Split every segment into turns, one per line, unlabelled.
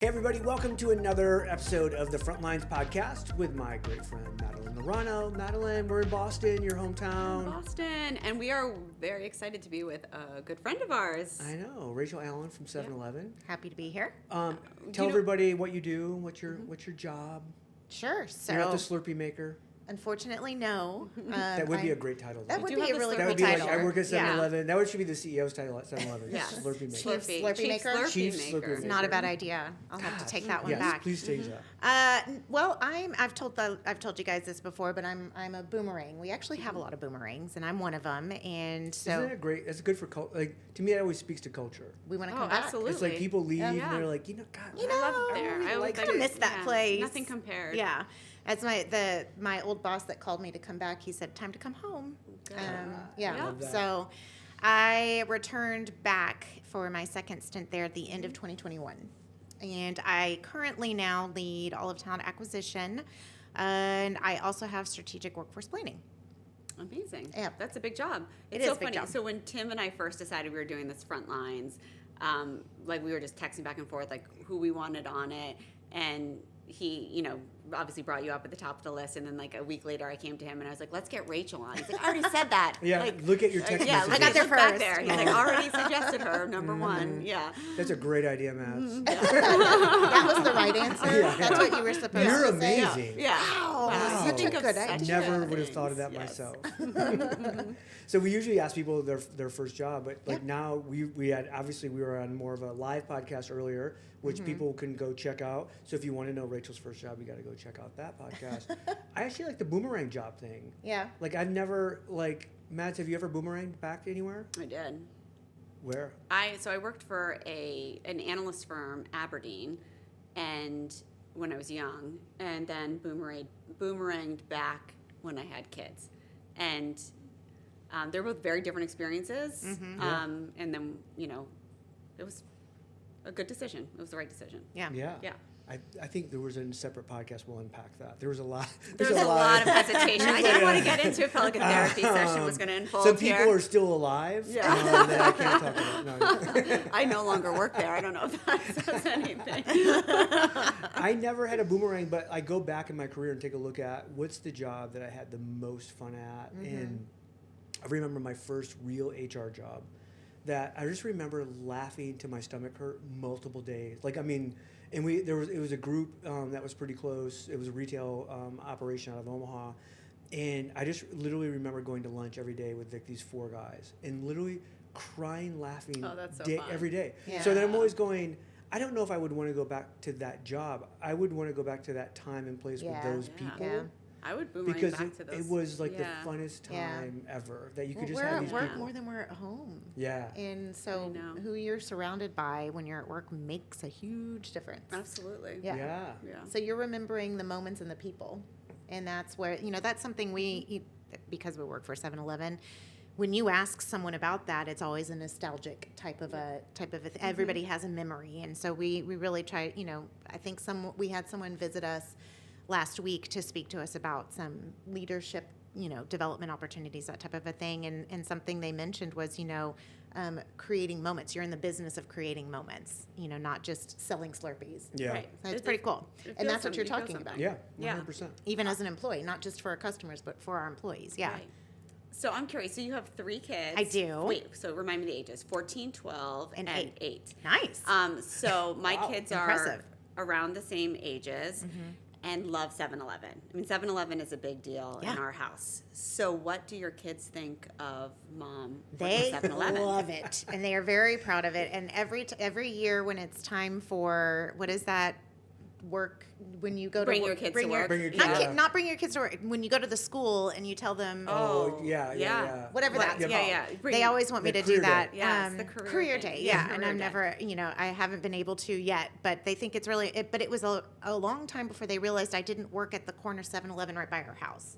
Hey everybody, welcome to another episode of the Frontlines podcast with my great friend Madeline Laurano. Madeline, we're in Boston, your hometown.
Boston, and we are very excited to be with a good friend of ours.
I know, Rachel Allen from 7-Eleven.
Happy to be here.
Tell everybody what you do, what's your job.
Sure. So,
You're not the Slurpee maker.
Unfortunately, no.
That would be a great title.
That would
do
be
have
a
the
really
That
cool
would be like,
title.
I work at 7-Eleven. That should be the CEO's title at 7-Eleven.
Yeah.
Slurpee maker.
Chief Slurpee maker?
Slurpee
Chief
maker.
Slurpee
It's not a bad idea. I'll have to take that one
yes,
back.
please change that.
Well, I've told you guys this before, but I'm a boomerang. We actually have a lot of boomerangs, and I'm one of them. And so
Isn't it great? It's good for culture. Like, to me, it always speaks to culture.
we want to
Oh,
come back.
absolutely.
It's like people leave
Yeah.
and they're like, God,
You
I love
know,
it there.
I
always
kind of miss that place.
Nothing compared.
Yeah. As my old boss that called me to come back, he said, "Time to come home."
Good.
Yeah.
Love that.
So I returned back for my second stint there at the end of 2021. And I currently now lead all of talent acquisition, and I also have strategic workforce planning.
Amazing.
Yeah.
That's a big job.
It
It's
is
so
a big
funny.
job.
So when Tim and I first decided we were doing this Frontlines, like we were just texting back and forth, like who we wanted on it, and he, obviously brought you up at the top of the list, and then like a week later I came to him and I was like, let's get Rachel on. He's like, I already said that.
Yeah,
Like,
look at your text
yeah,
messages.
I got there
look back
first.
there. He's like, already suggested her, number one. Yeah.
That's a great idea, Mads.
That was the right answer.
Yeah.
That's what you were supposed
You're
to say.
amazing.
Yeah.
Wow.
Wow.
Such a
Think of
good
such
idea.
Never
good
would have thought of
things.
that
Yes.
myself. So we usually ask people their first job, but like
Yep.
now we had obviously we were on more of a live podcast earlier, which people can go check out. So if you want to know Rachel's first job, you got to go check out that podcast. I actually like the boomerang job thing.
Yeah.
Like I've never Mads, have you ever boomeranged back anywhere?
I did.
Where?
I worked for an analyst firm, Aberdeen, and when I was young, and then boomeranged back when I had kids, and they're both very different experiences. And then it was a good decision. It was the right decision.
Yeah.
Yeah. I think there was a separate podcast. We'll unpack that. There was a lot.
There was a lot of hesitation. I didn't want to get into it. Felt like a therapy session was going to unfold
Some
here.
people are still alive.
Yeah.
That I can't talk about. No.
I no longer work there. I don't know if that says anything.
I never had a boomerang, but I go back in my career and take a look at what's the job that I had the most fun at. And I remember my first real HR job that I just remember laughing till my stomach hurt multiple days. And it was a group that was pretty close. It was a retail operation out of Omaha. And I just literally remember going to lunch every day with these four guys and literally crying, laughing
Oh, that's so fun.
every day.
Yeah.
So then I'm always going, I don't know if I would want to go back to that job. I would want to go back to that time and place
Yeah.
with those
Yeah.
people.
Yeah.
I would boomerang
Because
back to those.
it was like
Yeah.
the funnest
Yeah.
time ever that you could
Well,
just
we're
have
at
these
work
people.
more than we're at home.
Yeah.
And so
I know.
who you're surrounded by when you're at work makes a huge difference.
Absolutely.
Yeah.
Yeah.
So you're remembering the moments and the people. And that's where, that's something because we work for 7-Eleven, when you ask someone about that, it's always a nostalgic type of everybody has a memory. And so we really try, I think we had someone visit us last week to speak to us about some leadership, development opportunities, that type of a thing. And something they mentioned was, creating moments. You're in the business of creating moments, not just selling Slurpees.
Yeah.
Right.
So it's pretty cool.
it
And
feels
that's what you're
something, it feels
talking
something.
about.
Yeah.
Yeah.
100%.
Even as an employee, not just for our customers, but for our employees. Yeah.
Right. So I'm curious. So you have 3 kids.
I do.
Wait. So remind me the ages: 14, 12,
And
and
8.
8.
Nice.
So my
Wow.
kids
Impressive.
are around the same ages and love 7-Eleven. I mean, 7-Eleven is a big deal
Yeah.
in our house. So what do your kids think of mom
They
working 7-Eleven?
love it, and they are very proud of it. And every year when it's time for what is that work when you go
Bring
to
your kids to work.
Bring your kids
not,
to work.
not bring your kids to work when you go to the school and you tell them
Oh, yeah.
whatever
What-
that's
yeah,
called.
yeah.
They always want me
The
to do
career
that.
day.
Yes, the career day.
day.
Yeah,
Yeah, and
career
I'm
day.
never, I haven't been able to yet. But they think it's really. But it was a long time before they realized I didn't work at the corner 7-Eleven right by our house.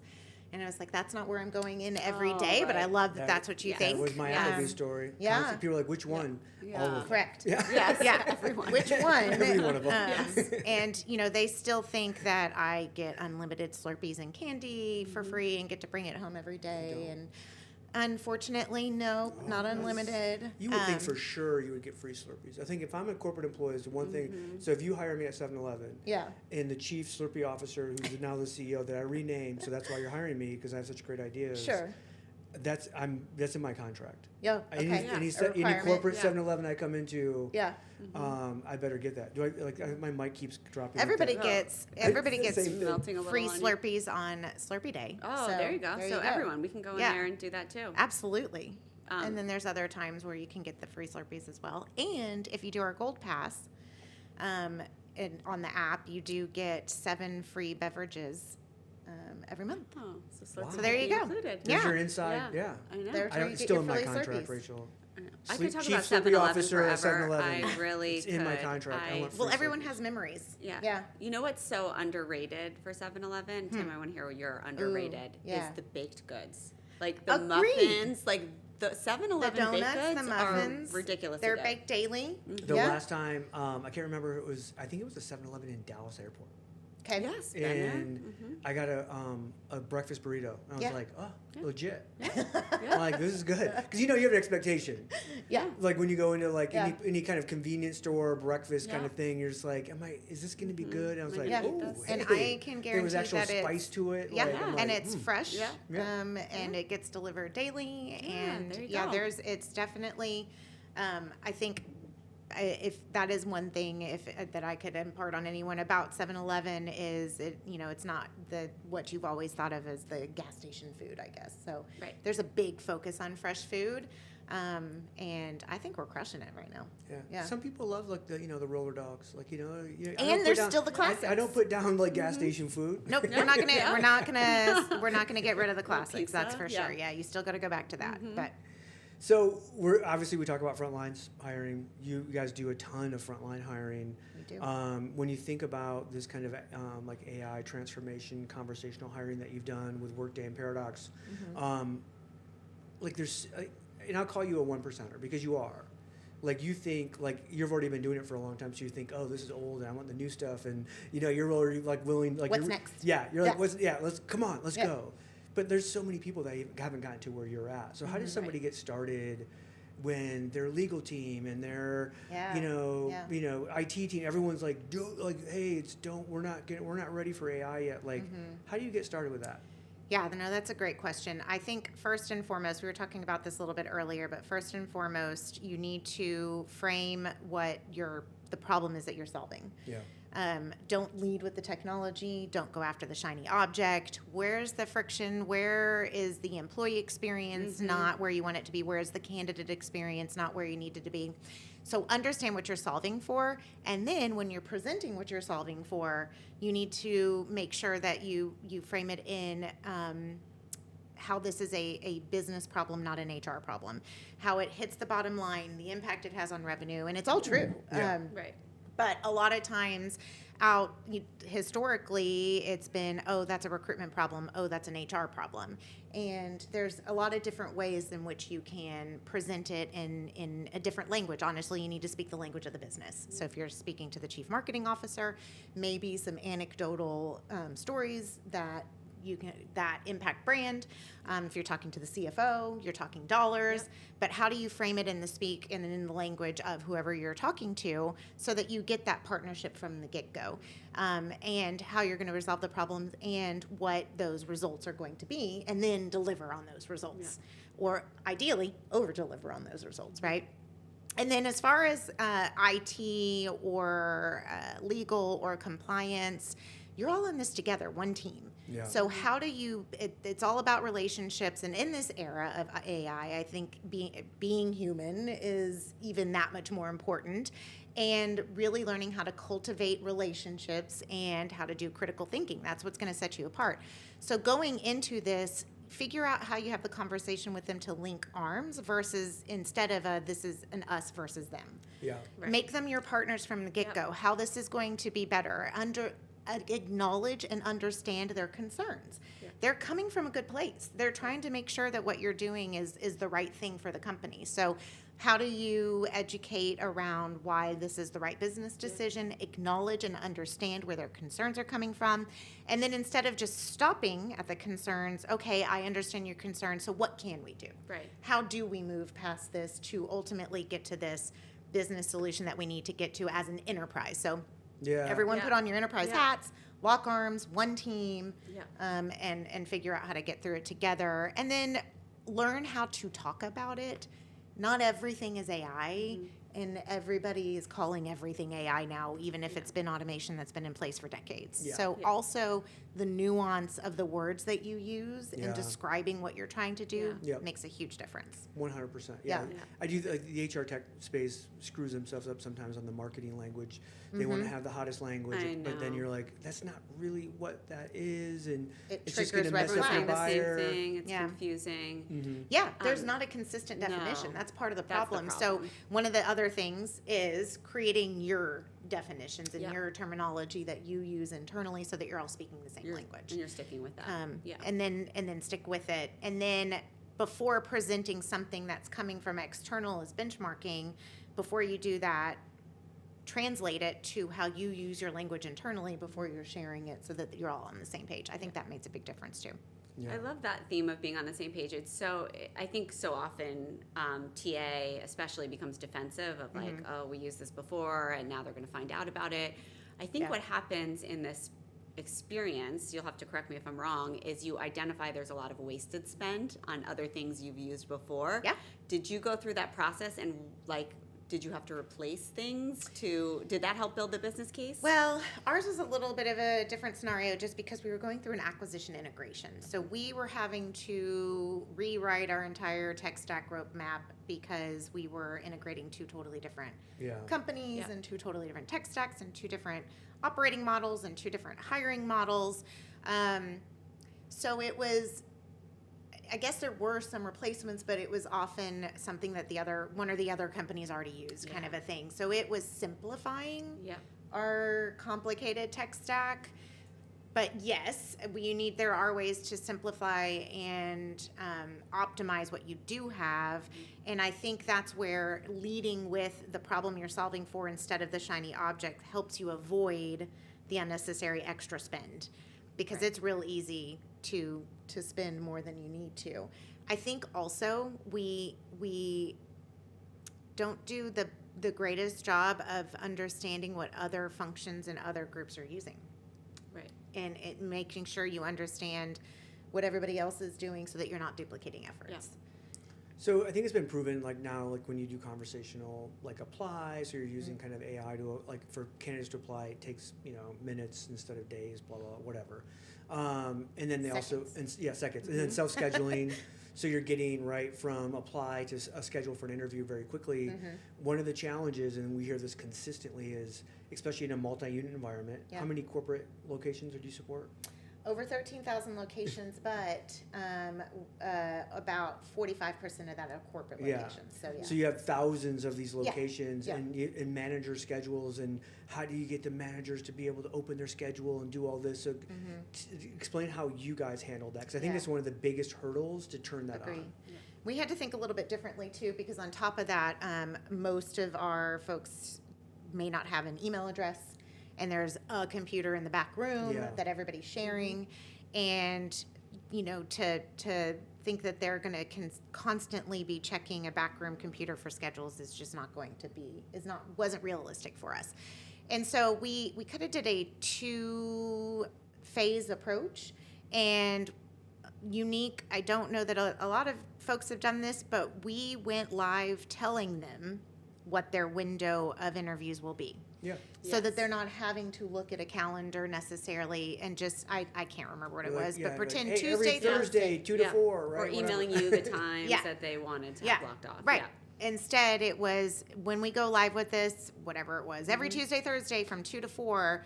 And I was like, that's not where I'm going in every
Oh,
day, but I
right.
love that that's what you
Yeah.
think.
That was my Applebee's story.
yeah.
Constant people are like, which one?
Yeah.
All of them.
Correct.
Yeah.
Yes.
Yeah.
Everyone.
Which one?
Every one of them.
And, they still think that I get unlimited Slurpees and candy for free and get to bring it home every day. And Unfortunately, no, not unlimited.
You would think for sure you would get free Slurpees. I think if I'm a corporate employee, it's the one thing. So if you hire me at 7-Eleven,
Yeah.
and the chief Slurpee officer, who's now the CEO that I renamed, so that's why you're hiring me because I have such great ideas.
Sure.
That's in my contract.
Yeah. Okay.
Any
A requirement.
corporate
Yeah.
7-Eleven I come into,
Yeah.
I better get that. Do I my mic keeps dropping.
Everybody
like
gets
Same thing.
Melting a little
free
on you.
Slurpees on Slurpee Day.
Oh,
So,
there you go. So everyone, we can go in
Yeah.
there and do that too.
Absolutely. And then there's other times where you can get the free Slurpees as well. And if you do our Gold Pass, and on the app, you do get 7 free beverages every month.
Oh, so,
Wow.
So there you go.
Included.
There's
Yeah.
your inside. Yeah.
I know.
There-
I don't,
you
it's
get
still
your
in my
free
contract,
Slurpees.
Rachel.
I could talk
Chief
about
Slurpee
7-Eleven
officer at
forever.
7-Eleven.
I really
It's in my
could.
contract. I want
Well,
free
everyone
Slurpees.
has memories.
Yeah.
Yeah.
You know what's so underrated for 7-Eleven? Tim, I want to hear what you're underrated.
yeah.
Is the baked goods. Like the
Agreed.
muffins, like the
The
7-Eleven baked
donuts,
goods
the muffins,
are ridiculous.
They're baked daily.
The
Yeah.
last time, I can't remember, I think it was the 7-Eleven in Dallas Airport.
Okay.
Yes, been there.
And I got a breakfast burrito. And I was
Yeah.
like, oh, legit.
Yeah.
I'm like, this is good. Because you have an expectation.
Yeah.
Like when you go into like
Yeah.
any kind of convenience store, breakfast kind
Yeah.
of thing, you're just like, is this going to be good? And I was like,
Yeah.
oh,
And
hey.
I can
There was
guarantee
actual
that it's
spice to it.
Yeah,
like, I'm
and
like,
it's fresh.
Yeah.
Yeah.
And it gets delivered daily.
Yeah,
And
there you go.
it's definitely, I think, if that is one thing that I could impart on anyone about 7-Eleven is it's not what you've always thought of as the gas station food, I guess. So
Right.
there's a big focus on fresh food, and I think we're crushing it right now. Yeah.
Some people love like the the roller dogs, like I don't
And
put
there's
down-
still the classics.
I don't put down like gas station food.
Nope,
Yeah.
we're not gonna
Yeah.
we're not gonna get rid of the classics.
pizza,
That's for
yeah.
sure. Yeah, you still got to go back to that. But
So we talk about Frontlines hiring. You guys do a ton of frontline hiring.
We do.
When you think about this kind of like AI transformation, conversational hiring that you've done with Workday and Paradox, like there's, and I'll call you a 1%er because you are. Like you think, like you've already been doing it for a long time, so you think, oh, this is old, and I want the new stuff, and you're already like willing, like
What's
you're,
next?
Yeah, you're like,
Yeah.
let's
Yeah.
go. But there's so many people that haven't gotten to where you're at. So how does somebody get started when their legal team and their
Yeah.
IT team, everyone's like, hey, we're not ready for AI yet. Like, how do you get started with that?
Yeah, no, that's a great question. I think first and foremost, we were talking about this a little bit earlier, but first and foremost, you need to frame what the problem is that you're solving.
Yeah.
Don't lead with the technology. Don't go after the shiny object. Where's the friction? Where is the employee experience not where you want it to be? Where's the candidate experience not where you need it to be? So understand what you're solving for, and then when you're presenting what you're solving for, you need to make sure that you frame it in how this is a business problem, not an HR problem, how it hits the bottom line, the impact it has on revenue, and it's all true.
Yeah.
Right.
But a lot of times historically, it's been, oh, that's a recruitment problem. Oh, that's an HR problem. And there's a lot of different ways in which you can present it in a different language. Honestly, you need to speak the language of the business. So if you're speaking to the chief marketing officer, maybe some anecdotal stories that impact brand. If you're talking to the CFO, you're talking dollars, but how do you frame it in the language of whoever you're talking to so that you get that partnership from the get-go, and how you're going to resolve the problems and what those results are going to be, and then deliver on those results, or ideally over-deliver on those results, right? And then as far as IT or legal or compliance, you're all in this together, one team.
Yeah.
So how do you, it's all about relationships. And in this era of AI, I think being human is even that much more important, and really learning how to cultivate relationships and how to do critical thinking. That's what's going to set you apart. So going into this, figure out how you have the conversation with them to link arms versus instead of this is an us versus them.
Yeah.
Right.
Make them your partners from the get-go, how this is going to be better, acknowledge and understand their concerns.
Yeah.
They're coming from a good place. They're trying to make sure that what you're doing is the right thing for the company. So How do you educate around why this is the right business decision, acknowledge and understand where their concerns are coming from, and then instead of just stopping at the concerns, okay, I understand your concerns, so what can we do?
Right.
How do we move past this to ultimately get to this business solution that we need to get to as an enterprise? So everyone
Yeah.
put on your enterprise hats, lock arms, one team,
Yeah.
and figure out how to get through it together. And then learn how to talk about it. Not everything is AI, and everybody is calling everything AI now, even if it's been automation that's been in place for decades.
Yeah.
So also the nuance of the words that you use in describing what you're trying to do makes a huge difference.
100%.
Yeah.
I do, like, the HR tech space screws themselves up sometimes on the marketing language. They want to have the hottest language,
I
but then
know.
you're like, that's not really what that is, and
It
it's just going to
triggers
mess
red
up your
flags.
The same
buyer.
thing. It's
Yeah.
confusing.
Yeah, there's
Um,
not a consistent definition.
no,
That's part of the
that's the
problem. So
problem.
one of the other things is creating your definitions and
Yeah.
your terminology that you use internally so that you're all speaking the same language.
And you're sticking with that.
And then stick with it. And then before presenting something that's coming from external as benchmarking, before you do that, translate it to how you use your language internally before you're sharing it so that you're all on the same page. I think that makes a big difference too.
Yeah.
I love that theme of being on the same page. It's so, I think so often TA especially becomes defensive of like, oh, we used this before and now they're going to find out about it. I think
Yeah.
what happens in this experience, you'll have to correct me if I'm wrong, is you identify there's a lot of wasted spend on other things you've used before.
Yeah.
Did you go through that process and like, did you have to replace things did that help build the business case?
Well, ours was a little bit of a different scenario just because we were going through an acquisition integration. So we were having to rewrite our entire tech stack roadmap because we were integrating two totally different companies and two totally different tech stacks and two different operating models and two different hiring models. So it was, I guess there were some replacements, but it was often something that one or the other companies already used, kind of a thing. So it was simplifying our complicated tech stack. But yes, there are ways to simplify and optimize what you do have. And I think that's where leading with the problem you're solving for instead of the shiny object helps you avoid the unnecessary extra spend, because it's real easy to spend more than you need to. I think also we don't do the greatest job of understanding what other functions and other groups are using.
Right.
And making sure you understand what everybody else is doing so that you're not duplicating efforts.
Yeah.
So I think it's been proven, like now, like when you do conversational, like apply, so you're using kind of AI to, like for candidates to apply, it takes, minutes instead of days, blah, blah, whatever. And then they
Seconds.
seconds. And then self-scheduling, so you're getting right from apply to a schedule for an interview very quickly. One of the challenges, and we hear this consistently, is, especially in a multi-unit environment, how many corporate locations do you support?
Over 13,000 locations, but about 45% of that are corporate locations. So
So you have thousands of these locations
Yeah.
and manager schedules, and how do you get the managers to be able to open their schedule and do all this? So explain how you guys handled that, because I think that's one of the biggest hurdles to turn that
Agree.
on.
We had to think a little bit differently too, because on top of that, most of our folks may not have an email address, and there's a computer in the back room that everybody's sharing, and to think that they're going to constantly be checking a backroom computer for schedules is just not going to be wasn't realistic for us. And so we kind of did a 2-phase approach, and unique. I don't know that a lot of folks have done this, but we went live telling them what their window of interviews will be.
Yeah.
So that they're not having to look at a calendar necessarily and just, I can't remember what it was, but pretend
hey,
Tuesday,
every Thursday, 2 to 4, right?
Or emailing you the times
Yeah.
that they wanted to have blocked off.
Right.
Yeah.
Instead, it was when we go live with this, whatever it was, every Tuesday, Thursday from 2 to 4,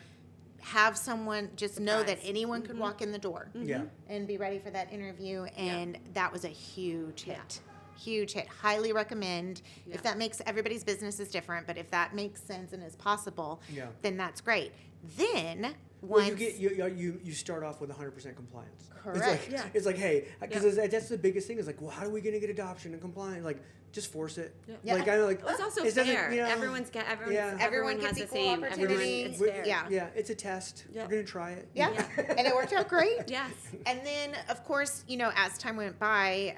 have someone just know that anyone could walk in the door
Yeah.
and be ready for that interview. And that was a huge hit. Huge hit. Highly recommend. If that makes everybody's business is different, but if that makes sense and is possible, then that's great. Then
Well,
once.
you start off with 100% compliance.
Correct.
It's like hey, because that's the biggest thing is like, well, how are we going to get adoption and compliance? Like, just force it.
Yeah.
Like I know, like
It's also
it doesn't,
fair.
you know,
Everyone
gets
has the
equal
same.
opportunity.
It's fair.
Yeah.
It's a test.
Yeah.
We're gonna try it.
Yeah. And it worked out great.
Yes.
And then, of course, as time went by,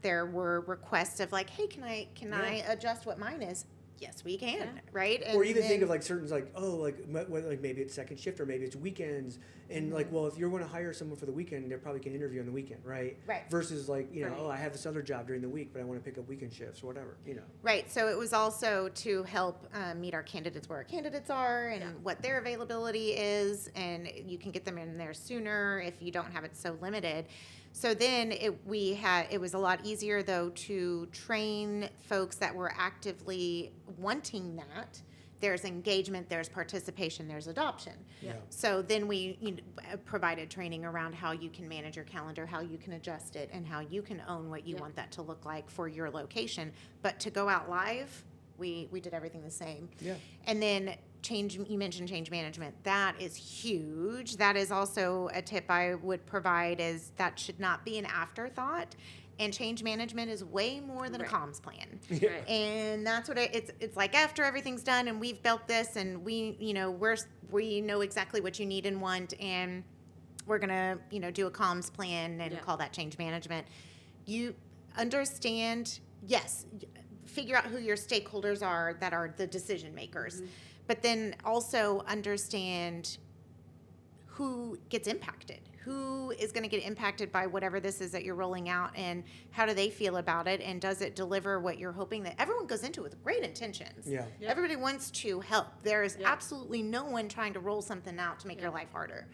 there were requests of like, hey, can I adjust what mine is? Yes, we can, right? And
Or even think of like certain like like maybe it's second shift or maybe it's weekends and like well if you're going to hire someone for the weekend they probably can interview on the weekend, right?
Right.
Versus like
Right.
I have this other job during the week but I want to pick up weekend shifts or whatever.
Right. So it was also to help meet our candidates where our candidates are and what their availability is, and you can get them in there sooner if you don't have it so limited. So then it was a lot easier though to train folks that were actively wanting that. There's engagement, there's participation, there's adoption.
Yeah.
So then we provided training around how you can manage your calendar, how you can adjust it, and how you can own what you want that to look like for your location. But to go out live, we did everything the same.
Yeah.
And then you mentioned change management. That is huge. That is also a tip I would provide is that should not be an afterthought. And change management is way more than a comms plan.
Right.
And that's what it's like after everything's done and we've built this and we know exactly what you need and want and we're going to, do a comms plan and call that change management. You understand, yes, figure out who your stakeholders are that are the decision makers, but then also understand who gets impacted, who is going to get impacted by whatever this is that you're rolling out, and how do they feel about it, and does it deliver what you're hoping that everyone goes into with great intentions.
Yeah.
Yep.
Everybody wants to help. There is absolutely no one trying to roll something out to make your life harder.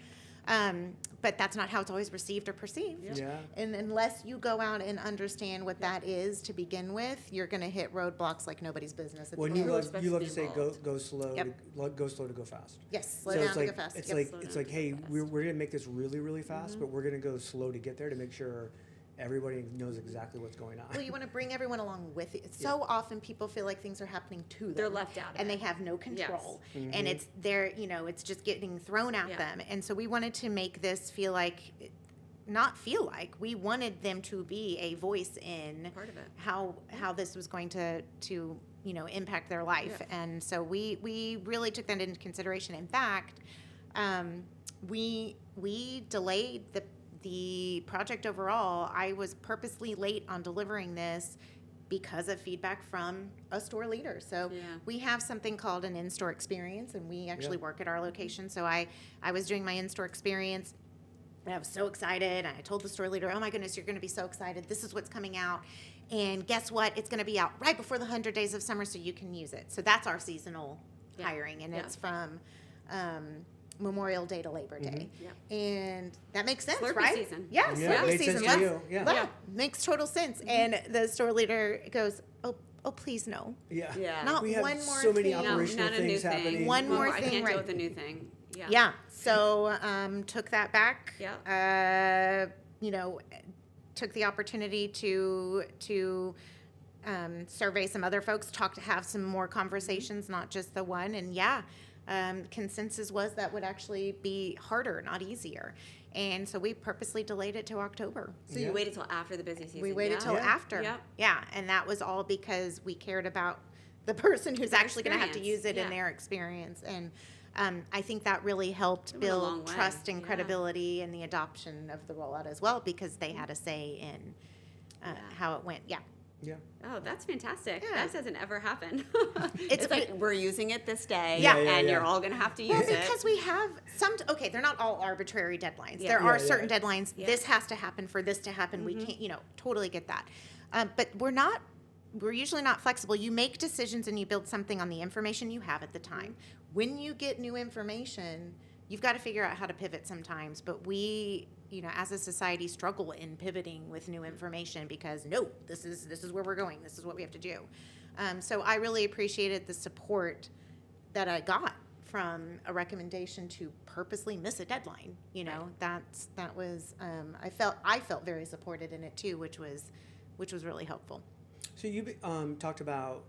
But that's not how it's always received or perceived.
Yeah.
And unless you go out and understand what that is to begin with, you're going to hit roadblocks like nobody's business.
Well,
Really
you
respect
love
to
to
be
say
involved.
go slow,
Yep.
go slow to go fast.
Yes, slow
So
down
it's
to
like
go fast.
it's
Yep.
like
Slow
it's
down
like
to
hey
go fast.
we're gonna make this really really fast, but we're gonna go slow to get there to make sure everybody knows exactly what's going on.
Well, you want to bring everyone along with you. So often people feel like things are happening to them.
They're left out of
and
it.
they have no control.
Yes.
And it's there, it's just getting thrown at them. And so we wanted to make this we wanted them to be a voice in
Part of it.
how this was going to impact their life.
Yeah.
And so we really took that into consideration. In fact, we delayed the project overall. I was purposely late on delivering this because of feedback from a store leader. So we have something called an in-store experience, and we actually work at our location. So I was doing my in-store experience, and I was so excited. And I told the store leader, oh my goodness, you're going to be so excited. This is what's coming out. And guess what? It's going to be out right before the 100 days of summer, so you can use it. So that's our seasonal hiring, and it's from Memorial Day to Labor Day. And that makes sense,
Slurpee
right?
season.
Yeah,
Yeah,
Slurpee
makes
season.
sense to you. Yeah.
Makes total sense. And the store leader goes, oh, please no.
Yeah.
Yeah.
Not
We have
one more
so many
thing.
operational
not a new
things
thing.
happening.
One more
I
thing,
can't
right.
deal with a new thing. Yeah.
Yeah. So took that back.
Yeah.
Took the opportunity to survey some other folks, have some more conversations, not just the one. And consensus was that would actually be harder, not easier. And so we purposely delayed it to October.
So you waited till after the busy season.
We waited till after.
Yep.
Yeah. And that was all because we cared about the person who's actually going to have to use it in their experience. And I think that really helped
It went a long
build
way.
trust and
Yeah.
credibility in the adoption of the rollout as well, because they had a say in how it went. Yeah.
Yeah.
Oh, that's fantastic.
Yeah.
That doesn't ever happen.
It's
It's like we're using it this day,
Yeah.
and you're all going to have to use
Well,
it.
because we have they're not all arbitrary deadlines.
Yeah.
There are
Yeah,
certain deadlines.
Yeah.
This has to happen for this to happen. We can't, totally get that. But we're usually not flexible. You make decisions and you build something on the information you have at the time. When you get new information, you've got to figure out how to pivot sometimes. But we, as a society, struggle in pivoting with new information because this is where we're going. This is what we have to do. So I really appreciated the support that I got from a recommendation to purposely miss a deadline. That was I felt very supported in it too, which was really helpful.
So you talked about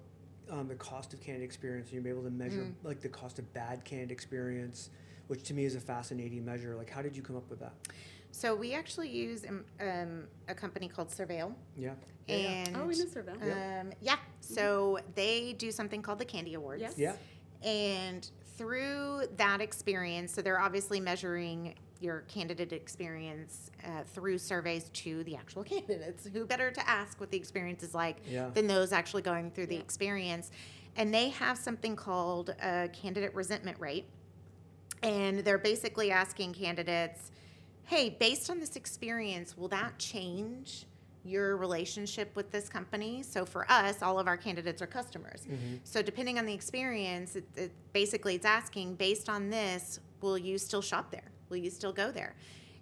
the cost of candidate experience, and you'll be able to measure like the cost of bad candidate experience. which to me is a fascinating measure. Like, how did you come up with that?
So we actually use a company called Surveil.
Yeah.
And
Oh, we know Surveil.
so they do something called the Candy Awards.
Yes.
Yeah.
And through that experience, so they're obviously measuring your candidate experience through surveys to the actual candidates. Who better to ask what the experience is like than those actually going through the experience? And they have something called a candidate resentment rate. And they're basically asking candidates, hey, based on this experience, will that change your relationship with this company? So for us, all of our candidates are customers. So depending on the experience, basically it's asking, based on this, will you still shop there? Will you still go there?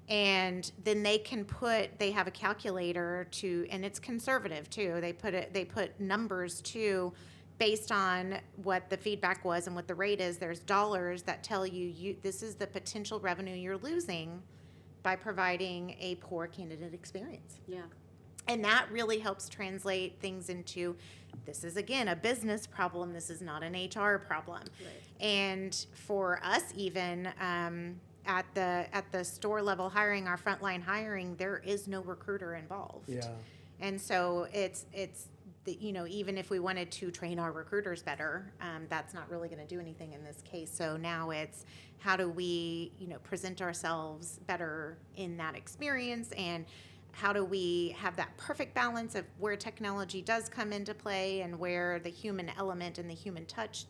And then they have a calculator and it's conservative too. They put numbers too, based on what the feedback was and what the rate is. There's dollars that tell you this is the potential revenue you're losing by providing a poor candidate experience.
Yeah.
And that really helps translate things into, this is again a business problem. This is not an HR problem.
Right.
And for us, even at the store level hiring, our frontline hiring, there is no recruiter involved.
Yeah.
And so it's even if we wanted to train our recruiters better, that's not really going to do anything in this case. So now it's how do we present ourselves better in that experience, and how do we have that perfect balance of where technology does come into play and where the human element and the human touch,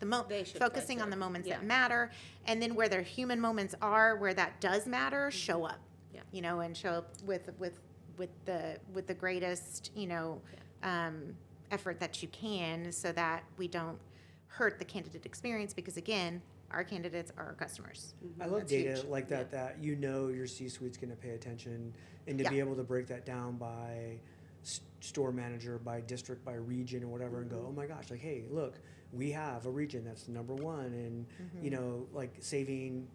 focusing on the moments that matter, and then where their human moments are, where that does matter, show up. Yeah. And show up with the greatest effort that you can, so that we don't hurt the candidate experience, because again, our candidates are our customers.
I love
That's
data
huge.
like that, that your C-suite's going to pay attention, and to be able to break that down by store manager, by district, by region, or whatever, and go, oh my gosh, like, hey, look, we have a region that's number one, and like saving,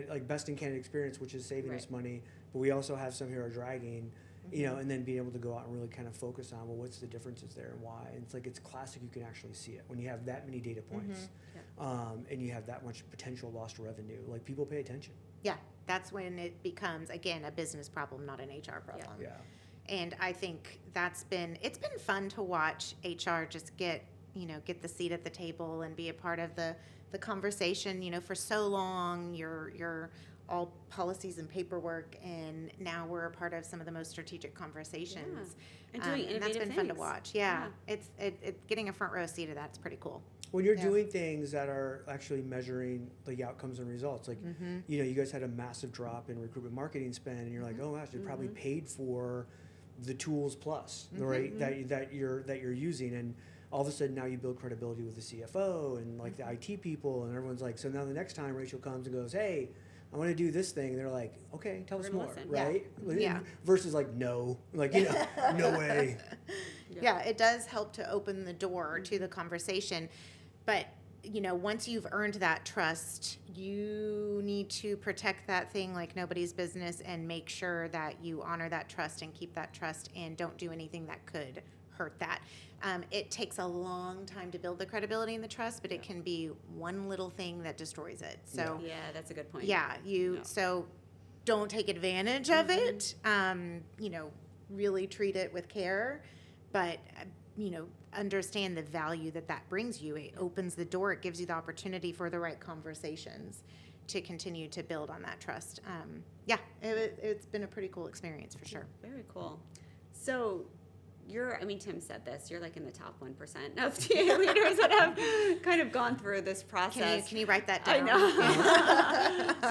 like best in candidate experience, which is saving us money, but we also have some here are dragging. And then being able to go out and really kind of focus on, well, what's the differences there and why? And it's like, it's classic. You can actually see it when you have that many data points, and you have that much potential lost revenue. Like, people pay attention.
Yeah, that's when it becomes, again, a business problem, not an HR problem.
Yeah.
And I think it's been fun to watch HR just get the seat at the table and be a part of the conversation. For so long, you're all policies and paperwork, and now we're a part of some of the most strategic conversations.
And doing innovative
and that's been fun to
things.
watch. Yeah. It's getting a front row seat of that's pretty cool.
When you're doing things that are actually measuring the outcomes and results, like, you guys had a massive drop in recruitment marketing spend, and you're like, oh gosh, they probably paid for the tools plus, right, that you're using, and all of a sudden now you build credibility with the CFO and like the IT people, and everyone's like, so now the next time Rachel comes and goes, hey, I want to do this thing, they're like, okay, tell us more,
listen.
right?
Yeah.
Versus like, no, like, no way.
Yeah, it does help to open the door to the conversation. But, once you've earned that trust, you need to protect that thing like nobody's business, and make sure that you honor that trust and keep that trust, and don't do anything that could hurt that. It takes a long time to build the credibility and the trust, but it can be one little thing that destroys it. So
Yeah, that's a good point.
So don't take advantage of it. Really treat it with care, but understand the value that brings you. It opens the door. It gives you the opportunity for the right conversations to continue to build on that trust. It's been a pretty cool experience for sure.
Very cool. So Tim said this, you're like in the top 1% of TA leaders that have kind of gone through this process.
Can you write that down?
I know.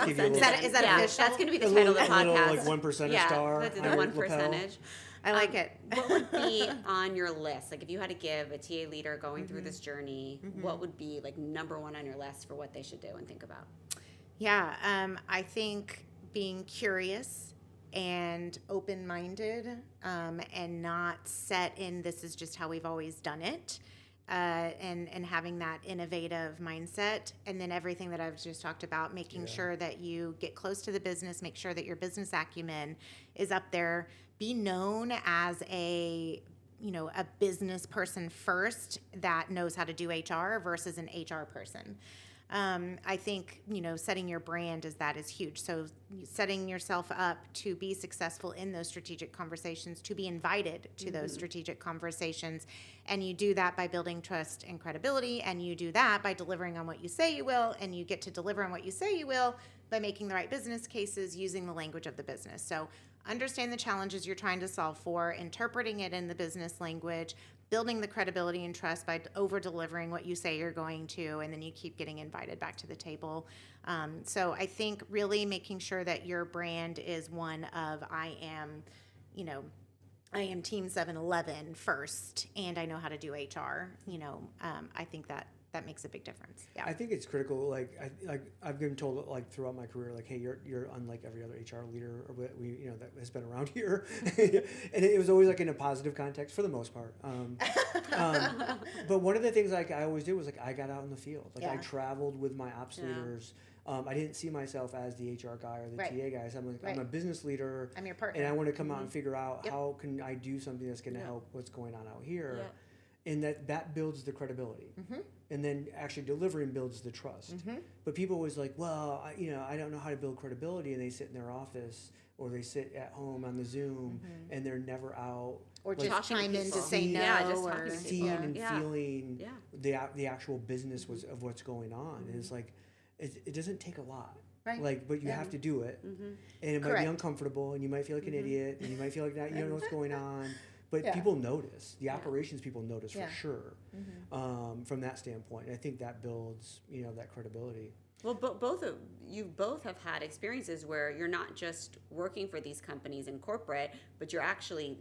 Is that official?
That's going to be the title of the podcast.
Like 1% star.
The 1%.
I like it.
What would be on your list? Like, if you had to give a TA leader going through this journey, what would be like number one on your list for what they should do and think about?
Yeah, I think being curious and open-minded, and not set in this is just how we've always done it, and having that innovative mindset, and then everything that I've just talked about, making sure that you get close to the business, make sure that your business acumen is up there, be known as a business person first that knows how to do HR versus an HR person. I think, setting your brand is huge. So setting yourself up to be successful in those strategic conversations, to be invited to those strategic conversations. And you do that by building trust and credibility. And you do that by delivering on what you say you will. And you get to deliver on what you say you will by making the right business cases, using the language of the business. So understand the challenges you're trying to solve for, interpreting it in the business language, building the credibility and trust by over-delivering what you say you're going to, and then you keep getting invited back to the table. So I think really making sure that your brand is one of, I am Team 7-Eleven first, and I know how to do HR. I think that makes a big difference. Yeah.
I think it's critical. Like I've been told like throughout my career, like, hey, you're unlike every other HR leader or that has been around here, and it was always like in a positive context for the most part. But one of the things like I always did was like I got out in the field. Like I traveled with my ops leaders. I didn't see myself as the HR guy or the TA guy. So I'm a business leader.
I'm your partner.
And I want to come out and figure out how can I do something that's going to help what's going on out here.
Yeah.
And that builds the credibility. And then actually delivering builds the trust. But people always like, well, I don't know how to build credibility, and they sit in their office or they sit at home on the Zoom and they're never out.
Or
like,
just chime in to say no.
Just
or
seeing and feeling
Yeah.
the actual business of what's going on. And it's like, it doesn't take a lot.
Right.
Like, but you have to do it. And it might be uncomfortable, and you might feel like an idiot, and you might feel like you don't know what's going on. But people notice. The operations people notice for sure from that standpoint. And I think that builds, that credibility.
Well, you both have had experiences where you're not just working for these companies in corporate, but you're actually,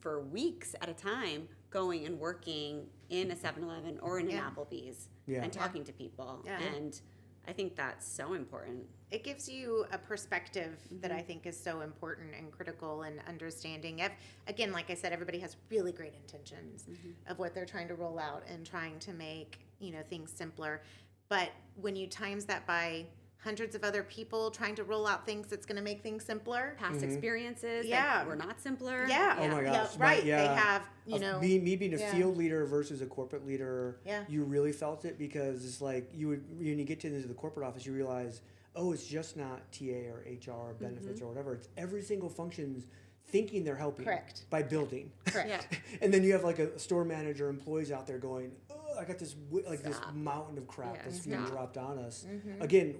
for weeks at a time, going and working in a 7-Eleven or in an Applebee's and talking to people.
Yeah.
And I think that's so important.
It gives you a perspective that I think is so important and critical, and understanding. Again, like I said, everybody has really great intentions of what they're trying to roll out and trying to make, things simpler. But when you times that by hundreds of other people trying to roll out things that's going to make things simpler.
Past experiences that were not simpler.
Yeah.
Oh my gosh.
Right.
Yeah.
They have,
Me being a field leader versus a corporate leader,
Yeah.
you really felt it, because it's like when you get into the corporate office, you realize, oh, it's just not TA or HR or benefits or whatever. It's every single function's thinking they're helping by building.
Correct.
Yeah.
And then you have like a store manager, employees out there going, oh, I got this this mountain of crap that's being dropped on us. Again,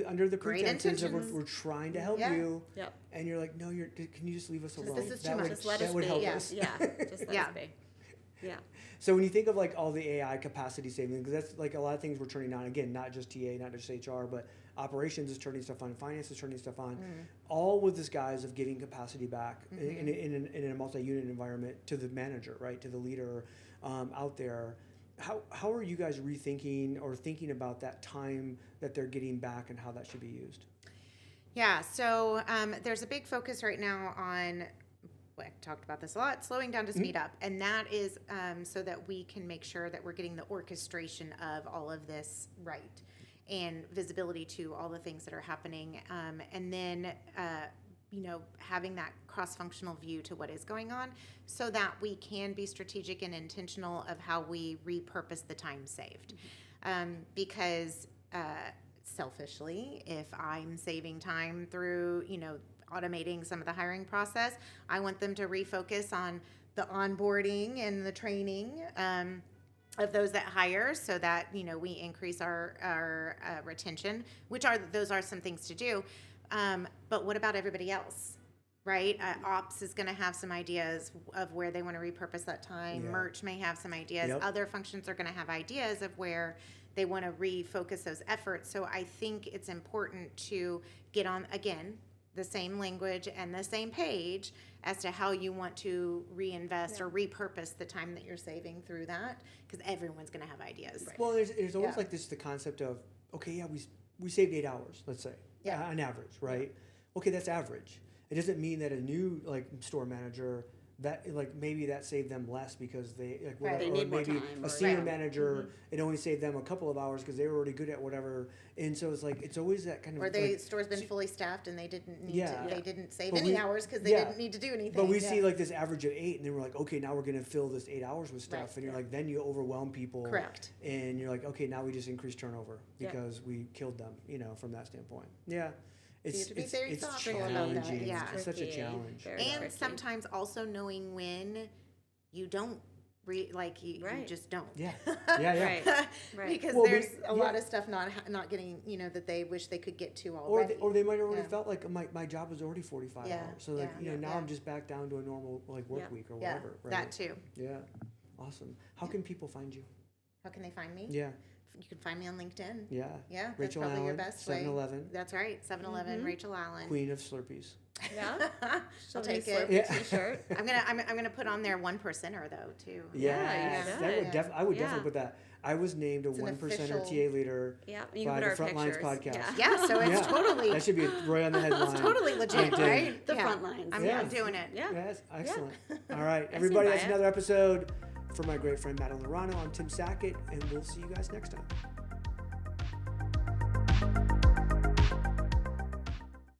under the
Great
pretenses of
intentions.
we're trying to help you,
Yep.
and you're like, no, can you just leave us alone?
This is too
That
much.
would-
Just let
that
us
would
be.
help
Yeah.
us.
Yeah. Just let us be. Yeah.
So when you think of like all the AI capacity saving, because that's like a lot of things we're turning on, again, not just TA, not just HR, but operations is turning stuff on, finance is turning stuff on, all with this guise of giving capacity back in a multi-unit environment to the manager, right, to the leader out there. How are you guys rethinking or thinking about that time that they're getting back and how that should be used?
Yeah, so there's a big focus right now on, I talked about this a lot, slowing down to speed up. And that is so that we can make sure that we're getting the orchestration of all of this right, and visibility to all the things that are happening. And then, having that cross-functional view to what is going on, so that we can be strategic and intentional of how we repurpose the time saved. Because selfishly, if I'm saving time through, automating some of the hiring process, I want them to refocus on the onboarding and the training of those that hire, so that we increase our retention. Those are some things to do. But what about everybody else? Right? Ops is going to have some ideas of where they want to repurpose that time.
Yeah.
Merch may have some ideas.
Yep.
Other functions are going to have ideas of where they want to refocus those efforts. So I think it's important to get on, again, the same language and the same page as to how you want to reinvest or repurpose the time that you're saving through that, because everyone's going to have ideas.
Well, there's always like the concept of, okay, yeah, we saved 8 hours, let's say, on average, right? Okay, that's average. It doesn't mean that a new store manager that like maybe that saved them less because they like
Right.
They
or
need more
maybe
time,
a
or-
senior
Right.
manager it only saved them a couple of hours because they were already good at whatever, and so it's like it's always that kind of
Or the
like,
store's been fully staffed and they didn't need
Yeah.
to, they didn't save
But
any
we-
hours because they
yeah.
didn't need to do anything.
but we
Yeah.
see like this average of 8 and then we're like, okay, now we're gonna fill this 8 hours with stuff,
Right.
and you're like, then you overwhelm people.
Correct.
And you're like, okay, now we just increase turnover
Yeah.
because we killed them, from that standpoint. Yeah.
you
It's,
have to be
it's,
very
it's
thoughtful about that,
challenging.
yeah.
It's such a
Tricky,
challenge.
very
And
tricky.
sometimes also knowing when you don't you
Right.
just don't.
Yeah. Yeah.
Right. Right.
Because
Well,
there's a lot
yeah.
of stuff not getting, that they wish they could get to
Or
already.
they might have already
Yeah.
felt like my job was already 45
Yeah,
hours. So like,
yeah,
now
yeah.
I'm just back down to a normal like work
Yeah.
week or
yeah,
whatever. Right?
that too.
Yeah. Awesome. How can people find you?
How can they find me?
Yeah.
You can find me on LinkedIn.
Yeah.
Yeah, that's
Rachel
probably
Allen,
your best way.
7-Eleven,
That's right, 7-Eleven, Rachel Allen.
Queen of Slurpees.
Yeah.
I'll
Show me
take it.
Slurpee
Yeah.
T-shirt.
I'm gonna put on there 1%er though too.
Yes,
you
that would
should.
I would
Yeah.
definitely put that. I was named a
It's an
1%er
official-
TA leader
Yeah. You
by
can
the
put our
Frontlines
pictures.
podcast.
Yeah, so it's
Yeah.
totally
That should be right on the headline.
it's totally legit,
LinkedIn.
right?
The
Yeah.
Frontlines.
I'm
Yes.
doing it.
Yeah.
Yes, excellent. All right,
I
everybody,
stand by
that's
it.
another episode for my great friend Madeline Laurano. I'm Tim Sackett, and we'll see you guys next time.